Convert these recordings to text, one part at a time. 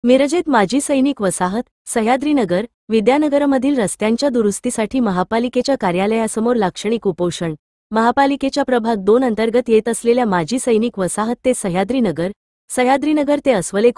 मिरजेत माजी सैनिक वसाहत, सह्याद्रीनगर, विद्यानगरमधील रस्त्यांच्या दुरुस्तीसाठी महापालिकेच्या कार्यालयासमोर लाक्षणिक उपोषण। महापालिकेच्या प्रभाग 2 अंतर्गत येत असलेल्या माजी सैनिक वसाहत ते सह्याद्रीनगर, सह्याद्रीनगर ते अस्वले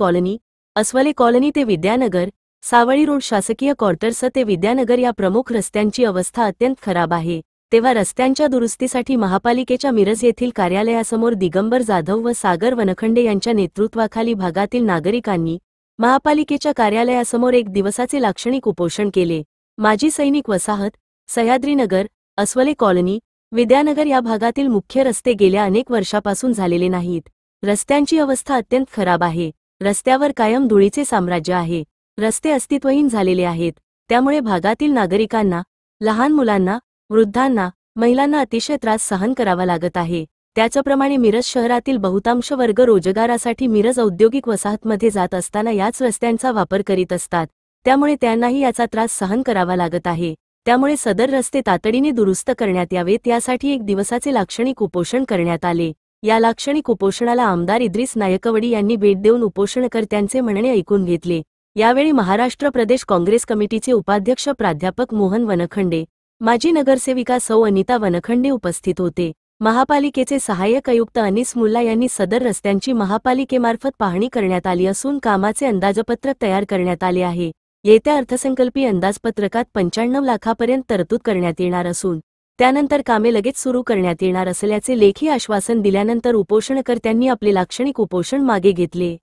कॉलनी ते विद्यानगर, सावळी रोड शासकीय क्वार्टर्स ते विद्यानगर या प्रमुख रस्त्यांची अवस्था अत्यंत खराब आहे। तेव्हा रस्त्यांच्या दुरुस्तीसाठी महापालिकेच्या मिरज येथील कार्यालयासमोर दिगंबर जाधव व सागर वनखंडे यांच्या नेतृत्वाखाली भागातील नागरिकांनी महापालिकेच्या कार्यालयासमोर एक दिवसाचे लाक्षणिक उपोषण केले। माजी सैनिक वसाहत, सह्याद्रीनगर, अस्वले कॉलनी, विद्यानगर या भागातील मुख्य रस्ते गेल्या अनेक वर्षापासून झालेले नाहीत। रस्त्यांची अवस्था अत्यंत खराब आहे। रस्त्यावर कायम धुळीचे साम्राज्य आहे। रस्ते अस्तित्वहीन झालेले आहेत। त्यामुळे भागातील नागरिकांना, लहान मुलांना, वृद्धांना, महिलांना अतिशय त्रास सहन करावा लागत आहे। त्याचप्रमाणे मिरज शहरातील बहुतांश वर्ग रोजगारासाठी मिरज औद्योगिक वसाहतमध्ये जात असताना याच रस्त्यांचा वापर करीत असतात। त्यामुळे त्यांनाही याचा त्रास सहन करावा लागत आहे। त्यामुळे सदर रस्ते तातडीने दुरुस्त करण्यात यावेत यासाठी एक दिवसाचे लाक्षणिक उपोषण करण्यात आले। या लाक्षणिक उपोषणाला आमदार इद्रिस नायकवडी यांनी भेट देऊन उपोषणकर्त्यांचे म्हणणे ऐकून घेतले। यावेळी महाराष्ट्र प्रदेश काँग्रेस कमिटीचे उपाध्यक्ष प्राध्यापक मोहन वनखंडे, माजी नगरसेविका सौ अनिता वनखंडे उपस्थित होते। महापालिकेचे सहाय्यक आयुक्त अनिस मुल्ला यांनी सदर रस्त्यांची महापालिकेमार्फत पाहणी करण्यात आली असून कामाचे अंदाजपत्रक तयार करण्यात आले आहे। येत्या अर्थसंकल्पीय अंदाजपत्रकात 95 लाखापर्यंत तरतूद करण्यात येणार असून त्यानंतर कामे लगेच सुरू करण्यात येणार असल्याचे लेखी आश्वासन दिल्यानंतर उपोषणकर्त्यांनी आपले लाक्षणिक उपोषण मागे घेतले।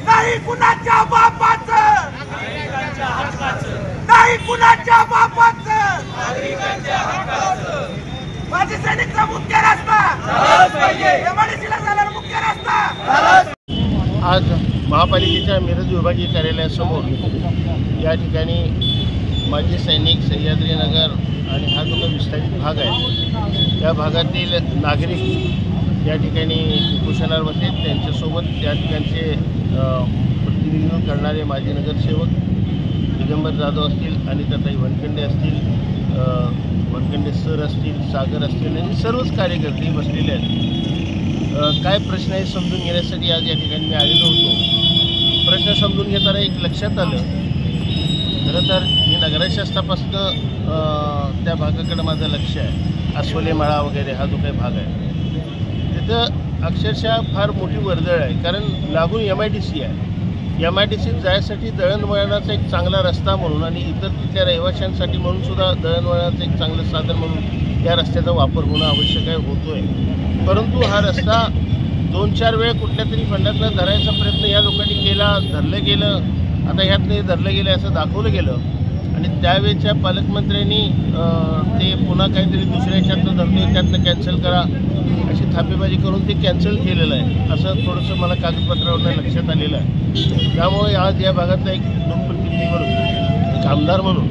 नाही कुणाच्या बापाचं, नाही कुणाच्या बापाचं, नागरिकांच्या हक्काचं माझी सैनिकचा मुख्य रस्ता झालाच पाहिजे। एमआयडीसीला जाणारा मुख्य रस्ता। आज महापालिकेच्या मिरज विभागीय कार्यालयासमोर या ठिकाणी माजी सैनिक, सह्याद्रीनगर आणि हा जो विस्तारित भाग आहे त्या भागातील नागरिक या ठिकाणी उपोषणावर होते। त्यांच्यासोबत त्या ठिकाणचे प्रतिनिधित्व करणारे माजी नगरसेवक दिगंबर जाधव असतील, अनिताताई वनखंडे असतील, वनखंडे सर असतील, सागर असतील आणि सर्वच कार्यकर्ते बसलेले आहेत। काय प्रश्न आहे समजून घेण्यासाठी आज या ठिकाणी मी आलेलो होतो। प्रश्न समजून घेताना एक लक्षात आलं, खरं तर मी नगराशास्त्रापासून त्या भागाकडे माझं लक्ष आहे। अस्वले माळा वगैरे हा जो काही भाग आहे तिथं अक्षरशः फार मोठी वर्दळ आहे, कारण लागून MIDC आहे। MIDCत जायसाठी दळणवळणाचा एक चांगला रस्ता म्हणून आणि इतर तिथल्या रहिवाशांसाठी म्हणून सुद्धा दळणवळणाचं एक चांगलं साधन म्हणून त्या रस्त्याचा वापर होणं आवश्यक आहे, होतोय। परंतु हा रस्ता 2-4 वेळ कुठल्या तरी फंडातनं धरायचा प्रयत्न या लोकांनी केला, धरलं गेलं। आता ह्यातनं धरलं गेलं असं दाखवलं गेलं आणि त्यावेळेच्या पालकमंत्र्यांनी ते पुन्हा काहीतरी दुसऱ्या ह्याच्यातनं धरतोय त्यातनं कॅन्सल करा अशी थापेबाजी करून ते कॅन्सल केलेलं आहे असं थोडंसं मला कागदपत्रावरून लक्षात आलेलं आहे। त्यामुळे आज या भागातला एक लोकप्रतिनिधी म्हणून, एक आमदार म्हणून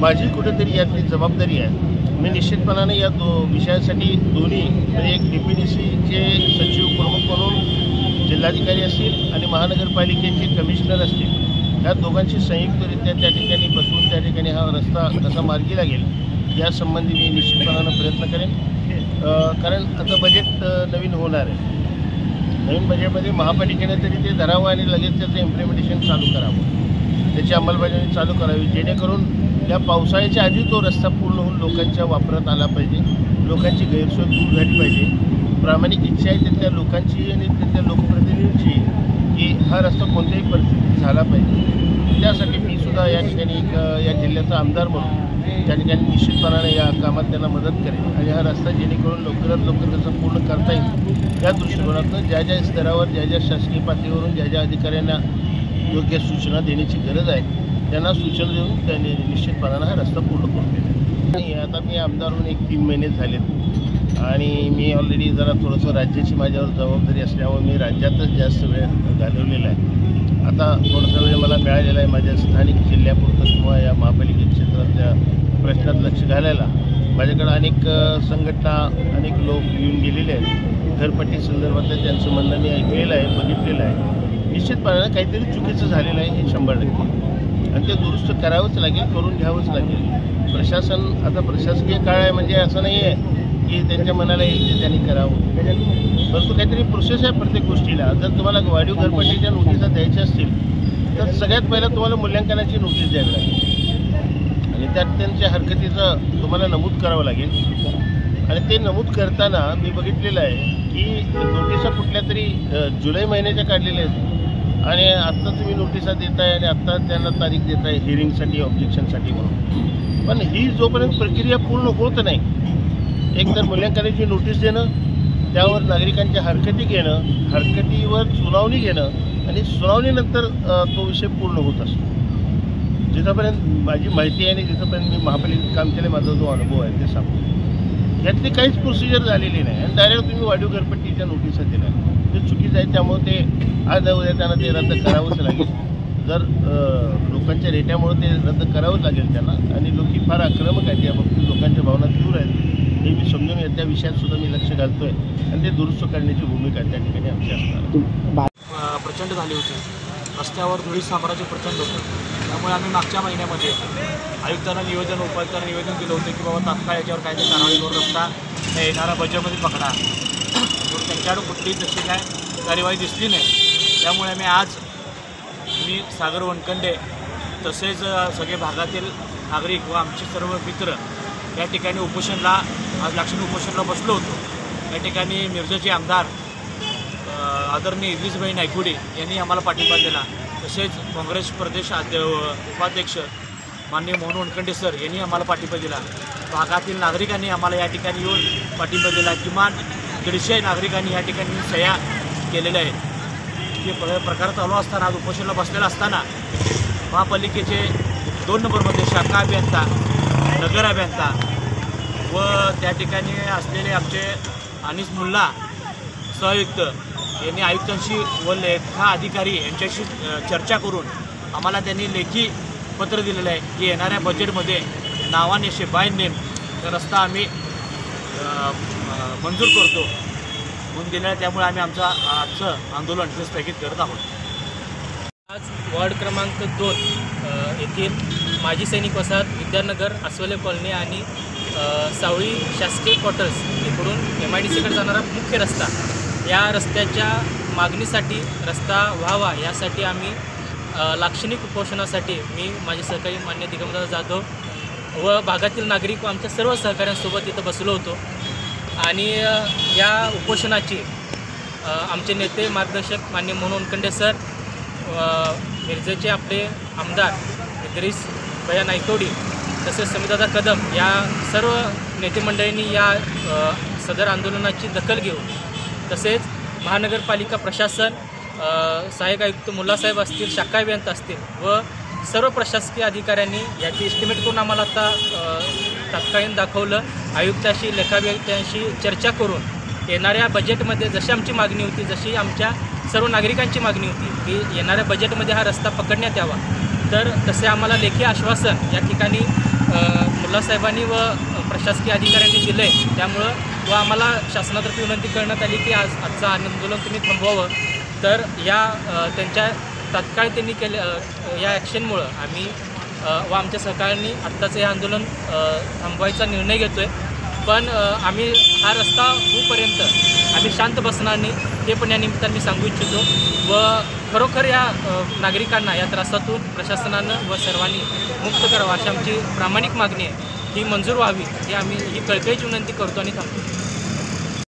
माझी कुठेतरी यातली जबाबदारी आहे। मी निश्चितपणाने या विषयासाठी दोन्ही म्हणजे एक DPDCचे सचिव प्रमुख म्हणून जिल्हाधिकारी असतील आणि महानगरपालिकेचे कमिशनर असतील, या दोघांची संयुक्तरित्या त्या ठिकाणी बसून त्या ठिकाणी हा रस्ता कसा मार्गी लागेल यासंबंधी मी निश्चितपणानं प्रयत्न करेन। कारण आता बजेट नवीन होणार आहे। नवीन बजेटमध्ये महापालिकेने तरी ते धरावं आणि लगेच त्याचं इम्प्लिमेंटेशन चालू करावं, त्याची अंमलबजावणी चालू करावी, जेणेकरून या पावसाळ्याच्या आधी तो रस्ता पूर्ण होऊन लोकांच्या वापरात आला पाहिजे, लोकांची गैरसोय दूर झाली पाहिजे। प्रामाणिक इच्छा आहे तिथल्या लोकांची आणि तिथल्या लोकप्रतिनिधींची की हा रस्ता कोणत्याही परिस्थितीत झाला पाहिजे। त्यासाठी मी सुद्धा या ठिकाणी या जिल्ह्याचा आमदार म्हणून त्या ठिकाणी निश्चितपणाने या कामात त्यांना मदत करेन आणि हा रस्ता जेणेकरून लवकरात लवकर त्याचा पूर्ण करता येईल या दृष्टिकोनातून ज्या ज्या स्तरावर, ज्या ज्या शासकीय पातळीवरून ज्या ज्या अधिकाऱ्यांना योग्य सूचना देण्याची गरज आहे त्यांना सूचना देऊन त्यांनी निश्चितपणाने हा रस्ता पूर्ण करून दिला। आणि आता मी आमदार होऊन 1-3 महिने झालेत आणि मी ऑलरेडी जरा थोडंसं राज्याची माझ्यावर जबाबदारी असल्यामुळे मी राज्यातच जास्त वेळ घालवलेला आहे। आता थोडासा वेळ मला मिळालेला आहे माझ्या स्थानिक जिल्ह्यापुरतं किंवा या महापालिका क्षेत्रातल्या प्रश्नात लक्ष घालायला। माझ्याकडे अनेक संघटना, अनेक लोक येऊन गेलेले आहेत। घरपट्टी संदर्भातलं त्यांचं म्हणणं मी ऐकलेलं आहे, बघितलेलं आहे। निश्चितपणाने काहीतरी चुकीचं झालेलं आहे हे 100% आणि ते दुरुस्त करावंच लागेल, करून घ्यावंच लागेल। प्रशासन आता प्रशासकीय काळ आहे म्हणजे असं नाही आहे की त्यांच्या मनाला येईल ते त्यांनी करावं, परंतु काहीतरी प्रोसेस आहे प्रत्येक गोष्टीला. जर तुम्हाला वाढीव घरपट्टीच्या नोटिसा द्यायच्या असतील तर सगळ्यात पहिलं तुम्हाला मूल्यांकनाची नोटीस द्यावी लागेल आणि त्यात त्यांच्या हरकतीचं तुम्हाला नमूद करावं लागेल. आणि ते नमूद करताना मी बघितलेलं आहे की नोटिसा कुठल्या तरी जुलै महिन्याच्या काढलेल्या आहेत आणि आत्ता तुम्ही नोटिसा देताय आणि आत्ता त्यांना तारीख देताय हिअरिंगसाठी, ऑब्जेक्शनसाठी म्हणून. पण ही जोपर्यंत प्रक्रिया पूर्ण होत नाही, एकतर मूल्यांकनाची नोटीस देणं, त्यावर नागरिकांच्या हरकती घेणं, हरकतीवर सुनावणी घेणं आणि सुनावणीनंतर तो विषय पूर्ण होत असतो. जिथंपर्यंत माझी माहिती आहे आणि जिथंपर्यंत मी महापालिकेत काम केलं, माझा जो अनुभव आहे ते सांगतो, यातली काहीच प्रोसिजर झालेली नाही आणि डायरेक्ट तुम्ही वाढीव घरपट्टीच्या नोटिसा दिल्या. ते चुकीचं आहे, त्यामुळे ते आज उद्या त्यांना ते रद्द करावंच लागेल. जर लोकांच्या रेट्यामुळे ते रद्द करावंच लागेल त्यांना. आणि लोक फार आक्रमक आहेत या बाबतीत, लोकांच्या भावना तीव्र आहेत हे मी समजून त्या विषयात सुद्धा मी लक्ष घालतोय आणि ते दुरुस्त करण्याची भूमिका त्या ठिकाणी आमची असणार. प्रचंड झाली होती, रस्त्यावर धुळी साम्राज्य प्रचंड होतं. त्यामुळे आम्ही मागच्या महिन्यामध्ये आयुक्तांना निवेदन, उपायुक्तांना निवेदन दिलं होतं की बाबा तात्काळ याच्यावर काहीतरी कारवाई करून रस्ता येणारा बजेटमध्ये पकडा. पण त्यांच्याकडून कुठलीही तशी काय कार्यवाही दिसली नाही. त्यामुळे मी सागर वनखंडे तसेच सगळे भागातील नागरिक व आमचे सर्व मित्र या ठिकाणी आज लाक्षणिक उपोषणला बसलो होतो. या ठिकाणी मिरजेचे आमदार आदरणीय इद्रिसभाई नायकुडे यांनी आम्हाला पाठिंबा दिला. तसेच काँग्रेस प्रदेश उपाध्यक्ष माननीय मोहन वनखंडे सर यांनी आम्हाला पाठिंबा दिला. भागातील नागरिकांनी आम्हाला या ठिकाणी येऊन पाठिंबा दिला. किमान 150 नागरिकांनी या ठिकाणी सह्या केलेल्या आहेत. हे प्रकार चालू असताना, आज उपोषणाला बसलेला असताना महापालिकेचे 2 नंबरमध्ये शाखा अभियंता, नगर अभियंता व त्या ठिकाणी असलेले आमचे अनिस मुल्ला सहआयुक्त यांनी आयुक्तांशी व लेखा अधिकारी यांच्याशी चर्चा करून आम्हाला त्यांनी लेखी पत्र दिलेलं आहे की येणाऱ्या बजेटमध्ये नावानिशी बाय नेम रस्ता आम्ही मंजूर करतो म्हणून दिलेलं आहे. त्यामुळे आम्ही आजचं आंदोलन हे स्थगित करत आहोत. आज वॉर्ड क्रमांक 2 येथील माजी सैनिक वसाहत विद्यानगर, अस्वले कॉलनी आणि सावळी शासकीय क्वार्टर्स इकडून MIDCकडे जाणारा मुख्य रस्ता, या रस्त्याच्या मागणीसाठी रस्ता व्हावा यासाठी आम्ही लाक्षणिक उपोषणासाठी मी माझे सहकारी मान्य दिगंबरदादा जाधव व भागातील नागरिक व आमच्या सर्व सहकाऱ्यांसोबत इथं बसलो होतो. आणि या उपोषणाची आमचे नेते मार्गदर्शक मान्य मोहन वनखंडे सर, मिरजेचे आपले आमदार इद्रिस भैया नायकवडी, तसेच समीदादा कदम या सर्व नेते मंडळींनी या सदर आंदोलनाची दखल घेऊन, तसेच महानगरपालिका प्रशासन, सहाय्यक आयुक्त मुल्लासाहेब असतील, शाखा अभियंता असतील व सर्व प्रशासकीय अधिकाऱ्यांनी याची एस्टिमेट करून आम्हाला आता तात्कालीन दाखवलं. आयुक्ताशी, लेखाभियंत्यांशी चर्चा करून येणाऱ्या बजेटमध्ये जशी आमची मागणी होती, जशी आमच्या सर्व नागरिकांची मागणी होती की येणाऱ्या बजेटमध्ये हा रस्ता पकडण्यात यावा, तर तसे आम्हाला लेखी आश्वासन या ठिकाणी मुल्लासाहेबांनी व प्रशासकीय अधिकाऱ्यांनी दिलं आहे. त्यामुळं व आम्हाला शासनातर्फे विनंती करण्यात आली की आजचं आंदोलन तुम्ही थांबवावं. तर या त्यांच्या तात्काळ त्यांनी या ॲक्शनमुळं आम्ही व आमच्या सहकाऱ्यांनी आत्ताचं हे आंदोलन थांबवायचा निर्णय घेतो आहे. पण आम्ही हा रस्ता होईपर्यंत आम्ही शांत बसणार नाही, हे पण या निमित्ताने मी सांगू इच्छितो. व खरोखर या नागरिकांना या त्रासातून प्रशासनानं व सर्वांनी मुक्त करावं अशी आमची प्रामाणिक मागणी आहे. ही मंजूर व्हावी ही आम्ही कळकळीची विनंती करतो आणि थांबतो.